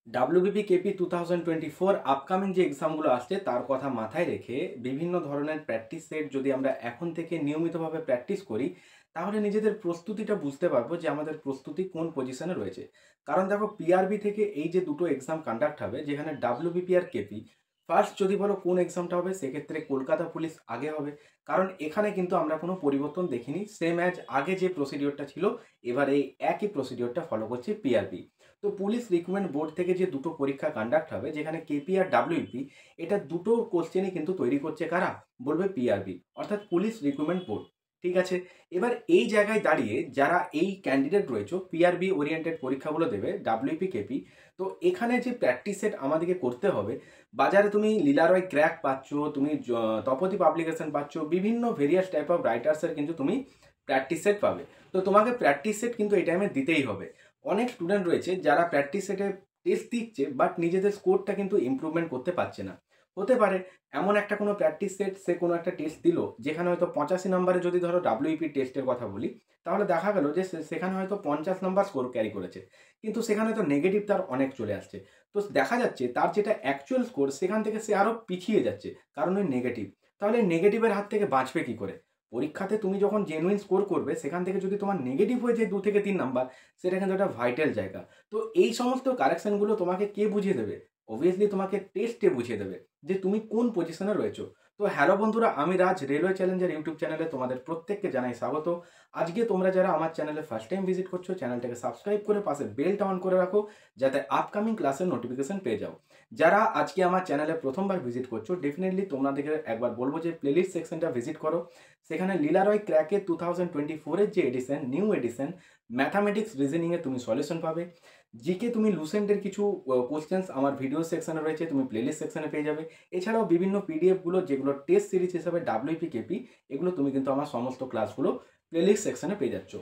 WBP KP 2024 upcoming যে এক্সামগুলো আসছে তার কথা মাথায় রেখে বিভিন্ন ধরনের প্র্যাকটিস সেট যদি আমরা এখন থেকে নিয়মিতভাবে প্র্যাকটিস করি তাহলে নিজেদের প্রস্তুতিটা বুঝতে পারবো যে আমাদের প্রস্তুতি কোন পজিশনে রয়েছে। কারণ দেখো পিআরবি থেকে এই যে দুটো এক্সাম কন্ডাক্ট হবে যেখানে ডাব্লিউবিপি আর কেপি, ফার্স্ট যদি বলো কোন এক্সামটা হবে সেক্ষেত্রে কলকাতা পুলিশ আগে হবে। কারণ এখানে কিন্তু আমরা কোনো পরিবর্তন দেখিনি, সেম অ্যাজ আগে যে প্রসিডিওরটা ছিল এবার এই একই প্রসিডিওরটা ফলো করছে পিআরবি। তো পুলিশ রিক্রুটমেন্ট বোর্ড থেকে যে দুটো পরীক্ষা কন্ডাক্ট হবে যেখানে কেপি আর ডাব্লিউপি, এটা দুটো কোশ্চেনই কিন্তু তৈরি করছে কারা, বলবে পিআরবি অর্থাৎ পুলিশ রিক্রুটমেন্ট বোর্ড। ঠিক আছে, এবার এই জায়গায় দাঁড়িয়ে যারা এই ক্যান্ডিডেট রয়েছে পিআরবি ওরিয়েন্টেড পরীক্ষাগুলো দেবে ডাব্লিউপি কেপি, তো এখানে যে প্র্যাকটিস সেট আমাদেরকে করতে হবে, বাজারে তুমি লীলারয় ক্র্যাক পাচ্ছ, তুমি তপতি পাবলিকেশন পাচ্ছ, বিভিন্ন ভেরিয়াস টাইপ অফ রাইটার্সের কিন্তু তুমি প্র্যাকটিস সেট পাবে। তো তোমাকে প্র্যাকটিস সেট কিন্তু এই টাইমে দিতেই হবে। অনেক স্টুডেন্ট রয়েছে যারা প্র্যাকটিস সেটে টেস্ট দিচ্ছে বাট নিজেদের স্কোরটা কিন্তু ইমপ্রুভমেন্ট করতে পারছে না। হতে পারে এমন একটা কোনো প্র্যাকটিস সেট সে কোনো একটা টেস্ট দিল যেখানে হয়তো 85 নম্বরে, যদি ধরো ডাব্লিউপি টেস্টের কথা বলি, তাহলে দেখা গেল যে সেখানে হয়তো 50 নম্বর স্কোর ক্যারি করেছে, কিন্তু সেখানে তো নেগেটিভ তার অনেক চলে আসছে। তো দেখা যাচ্ছে তার যেটা অ্যাকচুয়াল স্কোর সেখান থেকে সে আরও পিছিয়ে যাচ্ছে, কারণ ওই নেগেটিভ। তাহলে নেগেটিভের হাত থেকে বাঁচবে কী করে? পরীক্ষাতে তুমি যখন জেনুইন স্কোর করবে সেখান থেকে যদি তোমার নেগেটিভ হয়ে যায় 2 থেকে 3 নাম্বার, সেটা কিন্তু একটা ভাইটাল জায়গা। তো এই সমস্ত কারেকশনগুলো তোমাকে কে বুঝিয়ে দেবে? অবভিয়াসলি তোমাকে টেস্টে বুঝিয়ে দেবে যে তুমি কোন পজিশনে রয়েছো। তো হ্যালো বন্ধুরা, আমি রাজ, রেলওয়ে চ্যালেঞ্জার ইউটিউব চ্যানেলে তোমাদের প্রত্যেককে জানাই স্বাগত। আজকে তোমরা যারা আমার চ্যানেলে ফার্স্ট টাইম ভিজিট করছো, চ্যানেলটাকে সাবস্ক্রাইব করে পাশে বেলটা অন করে রাখো যাতে আপকামিং ক্লাসের নোটিফিকেশন পেয়ে যাও। যারা আজকে আমার চ্যানেলে প্রথমবার ভিজিট করছো, ডেফিনেটলি তোমাদেরকে একবার বলবো যে প্লেলিস্ট সেকশনটা ভিজিট করো। সেখানে লীলারয় ক্র্যাকের 2024-এর যে এডিশন, নিউ এডিশন, ম্যাথামেটিক্স রিজনিংয়ে তুমি সলিউশন পাবে। জিকে তুমি লুসেন্টের কিছু কোশ্চেন্স আমার ভিডিও সেকশনে রয়েছে, তুমি প্লেলিস্ট সেকশনে পেয়ে যাবে। এছাড়াও বিভিন্ন পিডিএফগুলো যেগুলো টেস্ট সিরিজ হিসাবে ডাব্লিউপি কেপি, এগুলো তুমি কিন্তু আমার সমস্ত ক্লাসগুলো প্লেলিস্ট সেকশনে পেয়ে যাচ্ছ।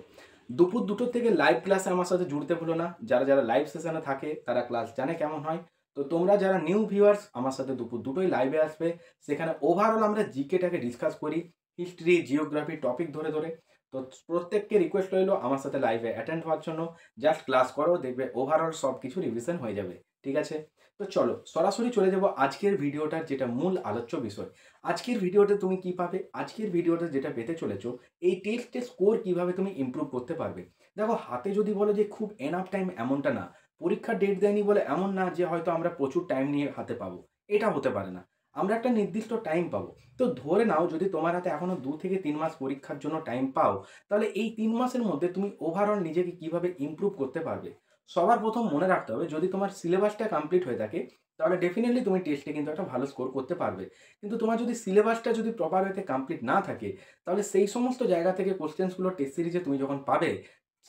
দুপুর 2টো থেকে লাইভ ক্লাসে আমার সাথে জুড়তে ভুলো না। যারা যারা লাইভ সেশনে থাকে তারা ক্লাস জানে কেমন হয়। তো তোমরা যারা নিউ ভিউয়ার্স, আমার সাথে দুপুর 2টোই লাইভে আসবে। সেখানে ওভারঅল আমরা জিকেটাকে ডিসকাস করি, হিস্ট্রি, জিওগ্রাফি টপিক ধরে ধরে। তো প্রত্যেককে রিকোয়েস্ট রইলো আমার সাথে লাইভে অ্যাটেন্ড হওয়ার জন্য। জাস্ট ক্লাস করো, দেখবে ওভারঅল সব কিছু রিভিশন হয়ে যাবে। ঠিক আছে, তো চলো সরাসরি চলে যাব আজকের ভিডিওটার যেটা মূল আলোচ্য বিষয়। আজকের ভিডিওতে তুমি কি পাবে? আজকের ভিডিওতে যেটা পেতে চলেছো, এই টেস্টে স্কোর কিভাবে তুমি ইমপ্রুভ করতে পারবে। দেখো, হাতে যদি বলো যে খুব এনাফ টাইম, এমনটা না। পরীক্ষার ডেট দেয়নি বলে এমন না যে হয়তো আমরা প্রচুর টাইম নিয়ে হাতে পাবো, এটা হতে পারে না। আমরা একটা নির্দিষ্ট টাইম পাবো। তো ধরে নাও যদি তোমার হাতে এখনো 2 থেকে 3 মাস পরীক্ষার জন্য টাইম পাও, তাহলে এই 3 মাসের মধ্যে তুমি ওভারঅল নিজেকে কিভাবে ইমপ্রুভ করতে পারবে। সবার প্রথম মনে রাখতে হবে, যদি তোমার সিলেবাসটা কমপ্লিট হয়ে থাকে তাহলে ডেফিনেটলি তুমি টেস্টে কিন্তু একটা ভালো স্কোর করতে পারবে। কিন্তু তোমার যদি সিলেবাসটা যদি প্রপার ওয়েতে কমপ্লিট না থাকে, তাহলে সেই সমস্ত জায়গা থেকে কোশ্চেন্সগুলো টেস্ট সিরিজে তুমি যখন পাবে,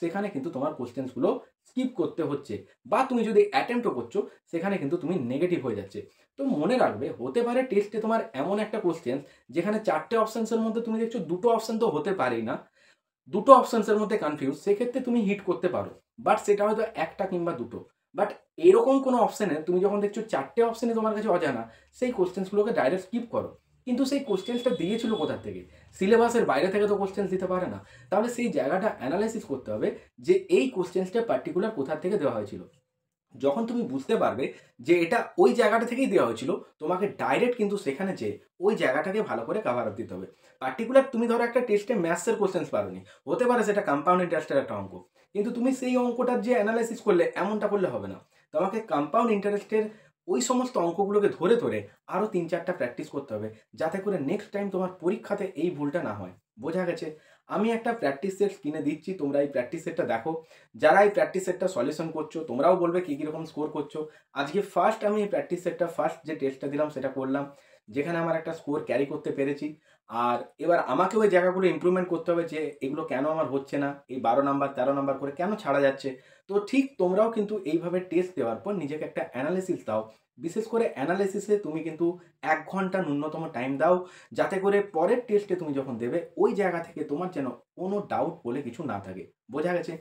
সেখানে কিন্তু তোমার কোশ্চেন্সগুলো স্কিপ করতে হচ্ছে, বা তুমি যদি অ্যাটেম্পটও করছো সেখানে কিন্তু তুমি নেগেটিভ হয়ে যাচ্ছে। তো মনে রাখবে, হতে পারে টেস্টে তোমার এমন একটা কোশ্চেন যেখানে 4টে অপশানসের মধ্যে তুমি দেখছো 2টো অপশান তো হতে পারেই না, 2টো অপশানসের মধ্যে কনফিউজ, সেক্ষেত্রে তুমি হিট করতে পারো। বাট সেটা হয়তো একটা কিংবা দুটো। বাট এরকম কোনো অপশানে তুমি যখন দেখছো 4টে অপশানই তোমার কাছে অজানা, সেই কোশ্চেন্সগুলোকে ডাইরেক্ট স্কিপ করো। কিন্তু সেই কোশ্চেন্সটা দিয়েছিল কোথা থেকে? সিলেবাসের বাইরে থেকে তো কোশ্চেন্স দিতে পারে না। তাহলে সেই জায়গাটা অ্যানালাইসিস করতে হবে যে এই কোশ্চেন্সটা পার্টিকুলার কোথা থেকে দেওয়া হয়েছিল। যখন তুমি বুঝতে পারবে যে এটা ওই জায়গাটা থেকেই দেওয়া হয়েছিল, তোমাকে ডাইরেক্ট কিন্তু সেখানে যেয়ে ওই জায়গাটাকে ভালো করে কভার আপ দিতে হবে। পার্টিকুলার তুমি ধরো একটা টেস্টে ম্যাথসের কোশ্চেন্স পারোনি, হতে পারে সেটা কম্পাউন্ড ইন্টারেস্টের একটা অঙ্ক, কিন্তু তুমি সেই অঙ্কটার যে অ্যানালাইসিস করলে, এমনটা করলে হবে না। তোমাকে কম্পাউন্ড ইন্টারেস্টের ওই সমস্ত অঙ্কগুলোকে ধরে ধরে আরও 3-4টা প্র্যাকটিস করতে হবে, যাতে করে নেক্সট টাইম তোমার পরীক্ষাতে এই ভুলটা না হয়। বোঝা গেছে? আমি একটা প্র্যাকটিস সেট কিনে দিচ্ছি, তোমরা এই প্র্যাকটিস সেটটা দেখো। যারা এই প্র্যাকটিস সেটটা সলিউশন করছো, তোমরাও বলবে কী কীরকম স্কোর করছো। আজকে ফার্স্ট আমি এই প্র্যাকটিস সেটটা ফার্স্ট যে টেস্টটা দিলাম সেটা করলাম, যেখানে আমার একটা স্কোর ক্যারি করতে পেরেছি। আর এবার আমাকেও ওই জায়গাগুলো ইমপ্রুভমেন্ট করতে হবে যে এগুলো কেন আমার হচ্ছে না, এই 12 নাম্বার 13 নাম্বার করে কেন ছাড়া যাচ্ছে। তো ঠিক তোমরাও কিন্তু এইভাবে টেস্ট দেওয়ার পর নিজেকে একটা অ্যানালিসিস দাও। বিশেষ করে অ্যানালিসিসে তুমি কিন্তু 1 ঘন্টা ন্যূনতম টাইম দাও, যাতে করে পরের টেস্টে তুমি যখন দেবে ওই জায়গা থেকে তোমার যেন কোনো ডাউট বলে কিছু না থাকে। বোঝা গেছে?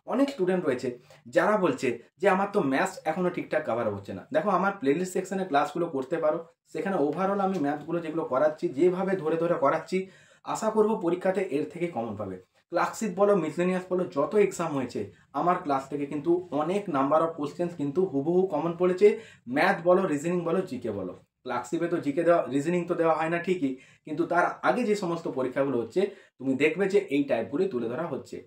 অনেক স্টুডেন্ট রয়েছে যারা বলছে যে আমার তো ম্যাথস এখনও ঠিকঠাক কভার হচ্ছে না। দেখো, আমার প্লেলিস্ট সেকশনে ক্লাসগুলো করতে পারো। সেখানে ওভারঅল আমি ম্যাথগুলো যেগুলো করাচ্ছি, যেভাবে ধরে ধরে করাচ্ছি, আশা করব পরীক্ষাতে এর থেকে কমন পাবে। ক্লার্কশিপ বলো, মিসলেনিয়াস বলো, যত এক্সাম হয়েছে আমার ক্লাস থেকে কিন্তু অনেক নাম্বার অফ কোশ্চেন্স কিন্তু হুবহু কমন পড়েছে। ম্যাথ বলো, রিজনিং বলো, জিকে বলো। ক্লার্কশিপে তো জিকে দেওয়া, রিজনিং তো দেওয়া হয় না ঠিকই, কিন্তু তার আগে যে সমস্ত পরীক্ষাগুলো হচ্ছে তুমি দেখবে যে এই টাইপগুলি তুলে ধরা হচ্ছে।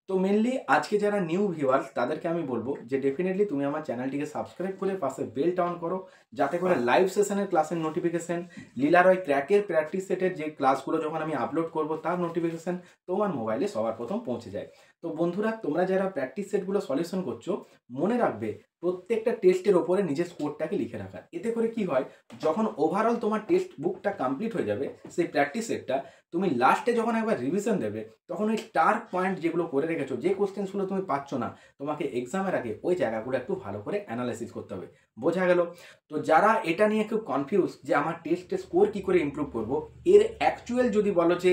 তো মেনলি আজকে যারা নিউ ভিউয়ার্স তাদেরকে আমি বলবো যে ডেফিনেটলি তুমি আমার চ্যানেলটিকে সাবস্ক্রাইব করে পাশে বেলটা অন করো, যাতে করে লাইভ সেশনের ক্লাসের নোটিফিকেশন, লীলারয় ক্র্যাকের প্র্যাকটিস সেটের যে ক্লাসগুলো যখন আমি আপলোড করব তার নোটিফিকেশন তোমার মোবাইলে সবার প্রথম পৌঁছে যায়। তো বন্ধুরা, তোমরা যারা প্র্যাকটিস সেটগুলো সলিউশন করছো, মনে রাখবে প্রত্যেকটা টেস্টের ওপরে নিজের স্কোরটাকে লিখে রাখার। এতে করে কি হয়, যখন ওভারঅল তোমার টেক্সট বুকটা কমপ্লিট হয়ে যাবে সেই প্র্যাকটিস সেটটা, তুমি লাস্টে যখন একবার রিভিশন দেবে তখন ওই স্টার পয়েন্ট যেগুলো করে রেখেছো, যে কোশ্চেন্সগুলো তুমি পাচ্ছ না, তোমাকে এক্সামের আগে ওই জায়গাগুলো একটু ভালো করে অ্যানালাইসিস করতে হবে। বোঝা গেল? তো যারা এটা নিয়ে খুব কনফিউজ যে আমার টেস্টে স্কোর কী করে ইমপ্রুভ করব, এর অ্যাকচুয়াল যদি বলো যে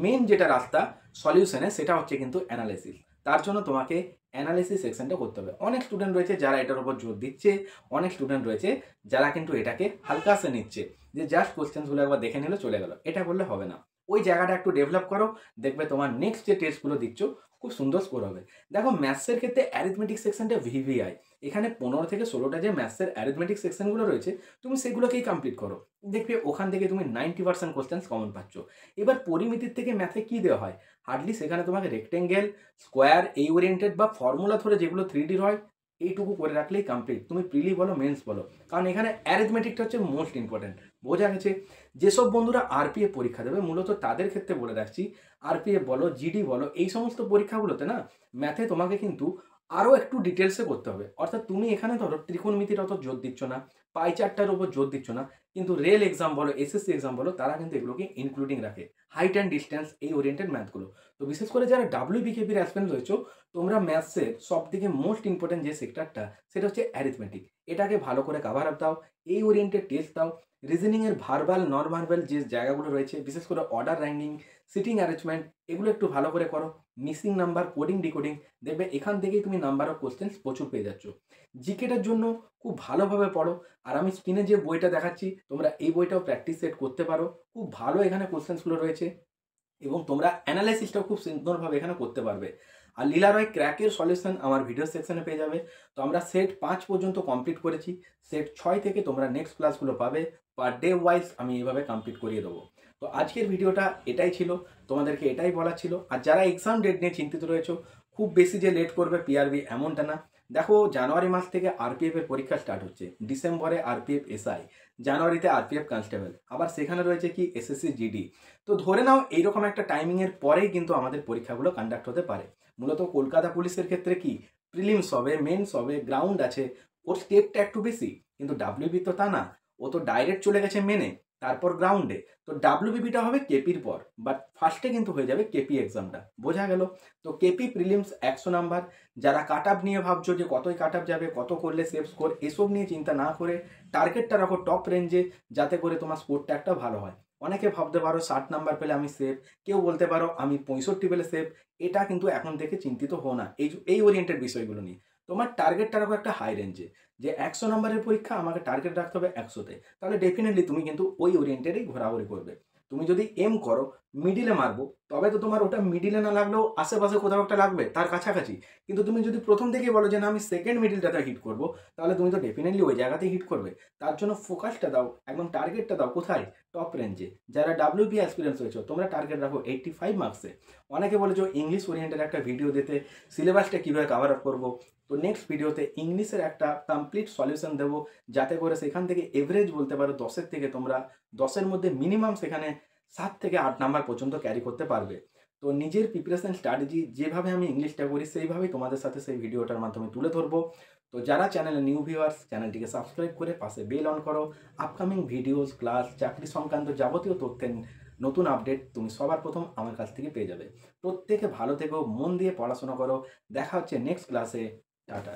মেন যেটা রাস্তা সলিউশনে, সেটা হচ্ছে কিন্তু অ্যানালাইসিস। তার জন্য তোমাকে অ্যানালিসিস সেকশনটা করতে হবে। অনেক স্টুডেন্ট রয়েছে যারা এটার উপর জোর দিচ্ছে, অনেক স্টুডেন্ট রয়েছে যারা কিন্তু এটাকে হালকাসে নিচ্ছে, যে জাস্ট কোশ্চেন্সগুলো একবার দেখে নিলে চলে গেল। এটা করলে হবে না, ওই জায়গাটা একটু ডেভেলপ করো, দেখবে তোমার নেক্সট যে টেস্টগুলো দিচ্ছ খুব সুন্দর স্কোর হবে। দেখো ম্যাথসের ক্ষেত্রে অ্যারিথমেটিক সেকশনটা ভিভিআই, এখানে 15 থেকে 16টা যে ম্যাথসের অ্যারিথমেটিক সেকশনগুলো রয়েছে তুমি সেগুলোকেই কমপ্লিট করো, দেখবে ওখান থেকে তুমি 90% কোশ্চেন্স কমন পাচ্ছ। এবার পরিমিতির থেকে ম্যাথে কী দেওয়া হয়, হার্ডলি সেখানে তোমাকে রেক্টেঙ্গেল, স্কোয়ার, এই ওরিয়েন্টেড বা ফর্মুলা ধরে যেগুলো 3D হয় এইটুকু করে রাখলেই কমপ্লিট, তুমি প্রিলি বলো মেন্স বলো, কারণ এখানে অ্যারিথমেটিকটা হচ্ছে মোস্ট ইম্পর্টেন্ট। বোঝা গেছে? যেসব বন্ধুরা আরপিএফ পরীক্ষা দেবে, মূলত তাদের ক্ষেত্রে বলে রাখছি, আরপিএফ বলো, জিডি বলো, এই সমস্ত পরীক্ষাগুলোতে না ম্যাথে তোমাকে কিন্তু আরও একটু ডিটেলসে করতে হবে। অর্থাৎ তুমি এখানে ধরো ত্রিকোণমিতির অত জোর দিচ্ছ না, পাই চার্টটার উপর জোর দিচ্ছ না, কিন্তু রেল এক্সাম বলো, এসএসসি এক্সাম বলো, তারা কিন্তু এগুলোকে ইনক্লুডিং রাখে, হাইট অ্যান্ড ডিস্টেন্স এই ওরিয়েন্টেড ম্যাথগুলো। তো বিশেষ করে যারা ডাব্লিউবিকেপির অ্যাসপিরেন্ট রয়েছে, তোমরা ম্যাথসের সব থেকে মোস্ট ইম্পর্টেন্ট যে সেক্টরটা সেটা হচ্ছে অ্যারিথমেটিক, এটাকে ভালো করে কাভার আপ দাও, এই ওরিয়েন্টেড টেস্ট দাও। রিজনিংয়ের ভার্বাল নন ভার্বাল যে জায়গাগুলো রয়েছে, বিশেষ করে অর্ডার র্যাঙ্কিং, সিটিং অ্যারেঞ্জমেন্ট, এগুলো একটু ভালো করে করো। মিসিং নাম্বার, কোডিং, ডিকোডিং, দেখবে এখান থেকেই তুমি নাম্বার অফ কোশ্চেন্স প্রচুর পেয়ে যাচ্ছ। জিকেটার জন্য খুব ভালোভাবে পড়ো, আর আমি স্ক্রিনে যে বইটা দেখাচ্ছি তোমরা এই বইটাও প্র্যাকটিস সেট করতে পারো, খুব ভালো এখানে কোশ্চেন্সগুলো রয়েছে এবং তোমরা অ্যানালাইসিসটাও খুব সুন্দরভাবে এখানে করতে পারবে। আর লীলারয় ক্র্যাকের সলিউশন আমার ভিডিও সেকশনে পেয়ে যাবে। তো আমরা সেট 5 পর্যন্ত কমপ্লিট করেছি, সেট 6 থেকে তোমরা নেক্সট ক্লাসগুলো পাবে, পার ডে ওয়াইজ আমি এইভাবে কমপ্লিট করিয়ে দেবো। তো আজকের ভিডিওটা এটাই ছিল, তোমাদেরকে এটাই বলার ছিল। আর যারা এক্সাম ডেট নিয়ে চিন্তিত রয়েছে, খুব বেশি যে লেট করবে পিআরবি এমনটা না। দেখো জানুয়ারি মাস থেকে আরপিএফ এর পরীক্ষা স্টার্ট হচ্ছে, ডিসেম্বরে আরপিএফ এসআই, জানুয়ারিতে আরপিএফ কনস্টেবল, আবার সেখানে রয়েছে কি এসএসসি জিডি। তো ধরে নাও এইরকম একটা টাইমিংয়ের পরেই কিন্তু আমাদের পরীক্ষাগুলো কন্ডাক্ট হতে পারে। মূলত কলকাতা পুলিশের ক্ষেত্রে কি প্রিলিমস হবে, মেন্স হবে, গ্রাউন্ড আছে, ওর স্টেপটা একটু বেশি, কিন্তু ডাব্লিউবি তো তা না, ও তো ডাইরেক্ট চলে গেছে মেনে, তারপর গ্রাউন্ডে। তো ডাব্লিউবিপিটা হবে কেপির পর, বাট ফার্স্টে কিন্তু হয়ে যাবে কেপি এক্সামটা। বোঝা গেল? তো কেপি প্রিলিমস 100 নাম্বার। যারা কাট আপ নিয়ে ভাবছো যে কতই কাট আপ যাবে, কত করলে সেফ স্কোর, এসব নিয়ে চিন্তা না করে টার্গেটটা রাখো টপ রেঞ্জে, যাতে করে তোমার স্কোরটা একটা ভালো হয়। অনেকে ভাবতে পারো 60 নাম্বার পেলে আমি সেফ, কেউ বলতে পারো আমি 65 পেলে সেফ। এটা কিন্তু এখন থেকে চিন্তিত হও না এই ওরিয়েন্টেড বিষয়গুলো নিয়ে। তোমার টার্গেটটা রাখো একটা হাই রেঞ্জে, যে 100 নম্বরের পরীক্ষা, আমাকে টার্গেট রাখতে হবে 100-তে, তাহলে ডেফিনেটলি তুমি কিন্তু ওই ওরিয়েন্টেডেই ঘোরাঘুরি করবে। তুমি যদি এম করো মিডিলে মারবো, তবে তো তোমার ওটা মিডিলে না লাগলেও আশেপাশে কোথাও একটা লাগবে, তার কাছাকাছি। কিন্তু তুমি যদি প্রথম থেকেই বলো যে না আমি সেকেন্ড মিডিলটাতে হিট করবো, তাহলে তুমি তো ডেফিনেটলি ওই জায়গাতেই হিট করবে। তার জন্য ফোকাসটা দাও, একদম টার্গেটটা দাও কোথায়, টপ রেঞ্জে। যারা ডাব্লিউবি অ্যাসপিরেন্স হয়েছে তোমরা টার্গেট রাখো 85 মার্কসে। অনেকে বলেছো ইংলিশ ওরিয়েন্টেড একটা ভিডিও দিতে, সিলেবাসটা কীভাবে কভার আপ করবো। তো নেক্সট ভিডিওতে ইংলিশের একটা কমপ্লিট সলিউশন দেবো, যাতে করে সেখান থেকে এভারেজ বলতে পারো 10-এর থেকে তোমরা 10-এর মধ্যে মিনিমাম সেখানে 7 থেকে 8 নাম্বার পর্যন্ত ক্যারি করতে পারবে। তো নিজের প্রিপারেশন স্ট্র্যাটেজি যেভাবে আমি ইংলিশটা করি সেইভাবেই তোমাদের সাথে সেই ভিডিওটার মাধ্যমে তুলে ধরবো। তো যারা চ্যানেলে নিউ ভিউয়ার্স, চ্যানেলটিকে সাবস্ক্রাইব করে পাশে বেল অন করো। আপকামিং ভিডিওস, ক্লাস, চাকরি সংক্রান্ত যাবতীয় তথ্যের নতুন আপডেট তুমি সবার প্রথম আমার কাছ থেকে পেয়ে যাবে। প্রত্যেকে ভালো থেকো, মন দিয়ে পড়াশোনা করো। দেখা হচ্ছে নেক্সট ক্লাসে। টাটা।